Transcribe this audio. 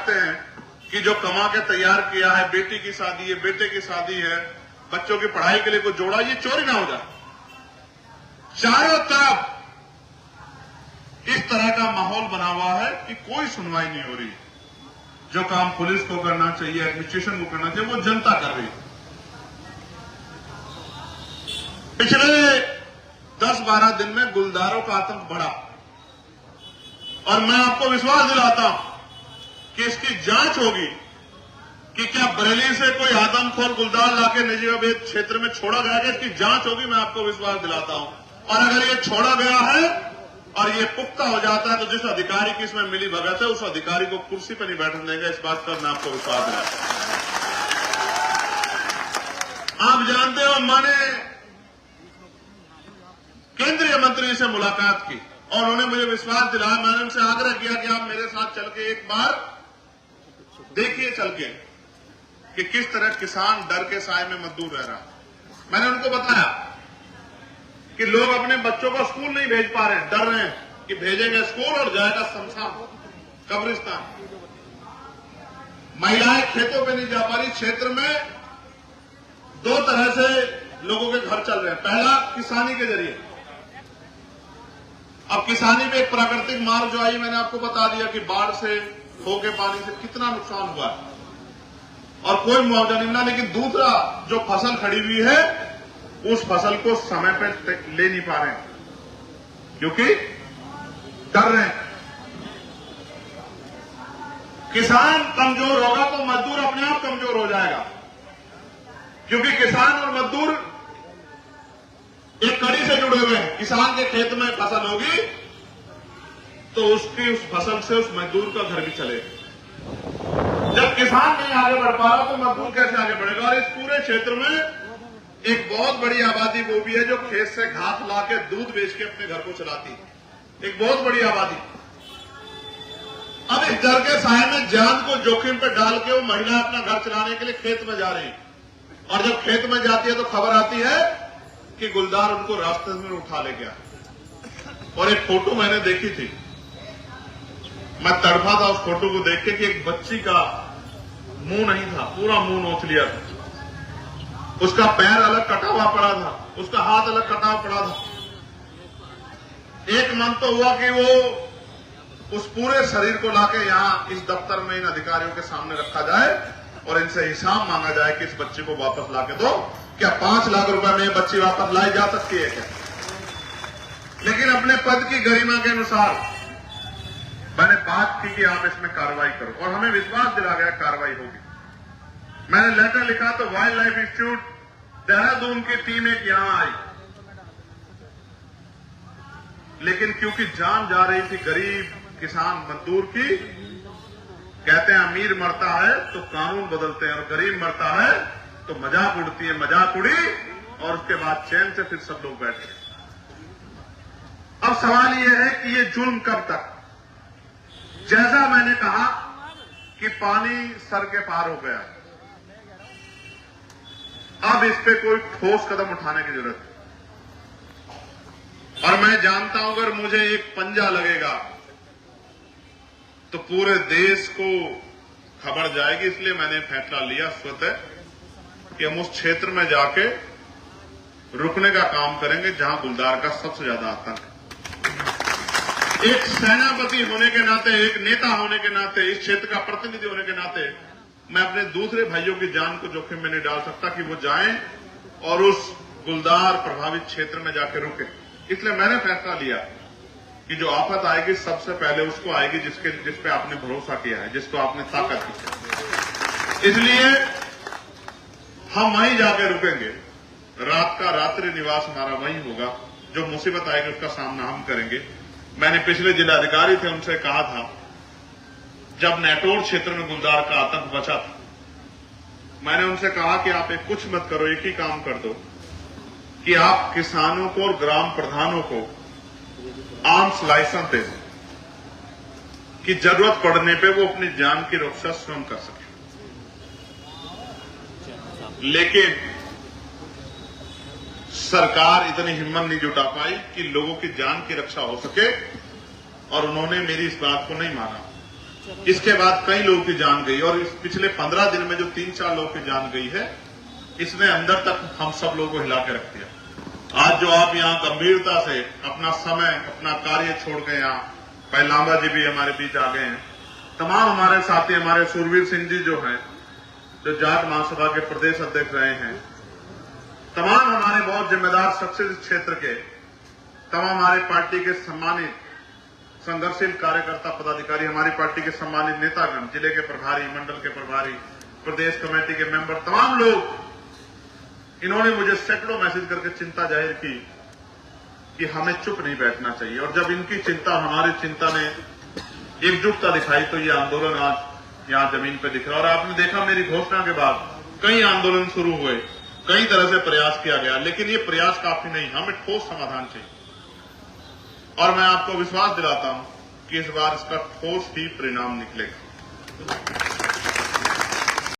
चाहते हैं कि जो कमा के तैयार किया है, बेटी की शादी है, बेटे की शादी है, बच्चों की पढ़ाई के लिए कुछ जोड़ा, ये चोरी ना हो जाए। चारों तरफ इस तरह का माहौल बना हुआ है कि कोई सुनवाई नहीं हो रही। जो काम पुलिस को करना चाहिए, एडमिनिस्ट्रेशन को करना चाहिए, वो जनता कर रही है। पिछले 10-12 दिन में गुलदारों का आतंक बढ़ा और मैं आपको विश्वास दिलाता हूं कि इसकी जांच होगी कि क्या बरेली से कोई आदमखोर गुलदार लाके नजीबाबाद क्षेत्र में छोड़ा गया है। इसकी जांच होगी, मैं आपको विश्वास दिलाता हूं। और अगर ये छोड़ा गया है और ये पुख्ता हो जाता है तो जिस अधिकारी की इसमें मिली भगत है, उस अधिकारी को कुर्सी पर नहीं बैठने देंगे। इस बात पर मैं आपको विश्वास दिलाता हूं। आप जानते हो, मैंने केंद्रीय मंत्री से मुलाकात की और उन्होंने मुझे विश्वास दिलाया। मैंने उनसे आग्रह किया कि आप मेरे साथ चल के एक बार देखिए चल के कि किस तरह किसान डर के साए में मजदूर रह रहा। मैंने उनको बताया कि लोग अपने बच्चों को स्कूल नहीं भेज पा रहे हैं, डर रहे हैं कि भेजेंगे स्कूल और जाएगा शमशान, कब्रिस्तान। महिलाएं खेतों पे नहीं जा पा रही। क्षेत्र में 2 तरह से लोगों के घर चल रहे हैं। पहला, किसानी के जरिए। अब किसानी में एक प्राकृतिक मार जो आई, मैंने आपको बता दिया कि बाढ़ से, खो के पानी से कितना नुकसान हुआ है और कोई मुआवजा नहीं मिला। लेकिन दूसरा, जो फसल खड़ी हुई है उस फसल को समय पे ले नहीं पा रहे हैं क्योंकि डर रहे हैं। किसान कमजोर होगा तो मजदूर अपने आप कमजोर हो जाएगा, क्योंकि किसान और मजदूर एक कड़ी से जुड़े हुए हैं। किसान के खेत में फसल होगी तो उसकी उस फसल से उस मजदूर का घर भी चलेगा। जब किसान नहीं आगे बढ़ पा रहा तो मजदूर कैसे आगे बढ़ेगा। और इस पूरे क्षेत्र में एक बहुत बड़ी आबादी वो भी है जो खेत से घास लाके दूध बेच के अपने घर को चलाती है, एक बहुत बड़ी आबादी। अब इस डर के साए में जान को जोखिम पे डाल के वो महिला अपना घर चलाने के लिए खेत में जा रही है और जब खेत में जाती है तो खबर आती है कि गुलदार उनको रास्ते में उठा ले गया। और एक फोटो मैंने देखी थी, मैं तड़फा था उस फोटो को देख के कि एक बच्ची का मुंह नहीं था, पूरा मुंह नोच लिया था, उसका पैर अलग कटा हुआ पड़ा था, उसका हाथ अलग कटा हुआ पड़ा था। एक मन तो हुआ कि वो उस पूरे शरीर को लाके यहां इस दफ्तर में इन अधिकारियों के सामने रखा जाए और इनसे हिसाब मांगा जाए कि इस बच्चे को वापस लाके दो। क्या 5 लाख रुपए में ये बच्ची वापस लाई जा सकती है क्या? लेकिन अपने पद की गरिमा के अनुसार मैंने बात की कि आप इसमें कार्रवाई करो और हमें विश्वास दिला गया कार्रवाई होगी। मैंने लेटर लिखा तो वाइल्ड लाइफ इंस्टीट्यूट देहरादून की टीम एक यहां आई, लेकिन क्योंकि जान जा रही थी गरीब किसान मजदूर की, कहते हैं अमीर मरता है तो कानून बदलते हैं और गरीब मरता है तो मजाक उड़ती है। मजाक उड़ी और उसके बाद चैन से फिर सब लोग बैठे। अब सवाल यह है कि ये जुल्म कब तक? जैसा मैंने कहा कि पानी सर के पार हो गया, अब इस पे कोई ठोस कदम उठाने की जरूरत है। और मैं जानता हूं अगर मुझे एक पंजा लगेगा तो पूरे देश को खबर जाएगी। इसलिए मैंने फैसला लिया स्वतः कि हम उस क्षेत्र में जाके रुकने का काम करेंगे जहां गुलदार का सबसे ज्यादा आतंक है। एक सेनापति होने के नाते, एक नेता होने के नाते, इस क्षेत्र का प्रतिनिधि होने के नाते मैं अपने दूसरे भाइयों की जान को जोखिम में नहीं डाल सकता कि वो जाएं और उस गुलदार प्रभावित क्षेत्र में जाकर रुके। इसलिए मैंने फैसला लिया कि जो आफत आएगी सबसे पहले उसको आएगी जिस पे आपने भरोसा किया है, जिसको आपने ताकत दी। इसलिए हम वहीं जाकर रुकेंगे। रात का रात्रि निवास हमारा वहीं होगा। जो मुसीबत आएगी उसका सामना हम करेंगे। मैंने पिछले जिलाधिकारी थे उनसे कहा था, जब नेटोर क्षेत्र में गुलदार का आतंक बचा था, मैंने उनसे कहा कि आप एक कुछ मत करो, एक ही काम कर दो कि आप किसानों को और ग्राम प्रधानों को आर्म्स लाइसेंस दे दें कि जरूरत पड़ने पे वो अपनी जान की रक्षा स्वयं कर सके। लेकिन सरकार इतनी हिम्मत नहीं जुटा पाई कि लोगों की जान की रक्षा हो सके और उन्होंने मेरी इस बात को नहीं माना। इसके बाद कई लोगों की जान गई और इस पिछले 15 दिन में जो 3-4 लोगों की जान गई है, इसने अंदर तक हम सब लोगों को हिला के रख दिया। आज जो आप यहाँ गंभीरता से अपना समय, अपना कार्य छोड़ के यहाँ, भाई लांबा जी भी हमारे बीच आ गए हैं, तमाम हमारे साथी, हमारे सुरवीर सिंह जी जो हैं, जो जाट महासभा के प्रदेश अध्यक्ष रहे हैं, तमाम हमारे बहुत जिम्मेदार शख्स इस क्षेत्र के, तमाम हमारे पार्टी के सम्मानित संघर्षशील कार्यकर्ता पदाधिकारी, हमारी पार्टी के सम्मानित नेतागण, जिले के प्रभारी, मंडल के प्रभारी, प्रदेश कमेटी के मेंबर, तमाम लोग, इन्होंने मुझे सैकड़ों मैसेज करके चिंता जाहिर की कि हमें चुप नहीं बैठना चाहिए। और जब इनकी चिंता, हमारी चिंता ने एकजुटता दिखाई, तो ये आंदोलन आज यहां जमीन पे दिख रहा है। और आपने देखा मेरी घोषणा के बाद कई आंदोलन शुरू हुए, कई तरह से प्रयास किया गया, लेकिन ये प्रयास काफी नहीं, हमें ठोस समाधान चाहिए। और मैं आपको विश्वास दिलाता हूं कि इस बार इसका ठोस ही परिणाम निकलेगा।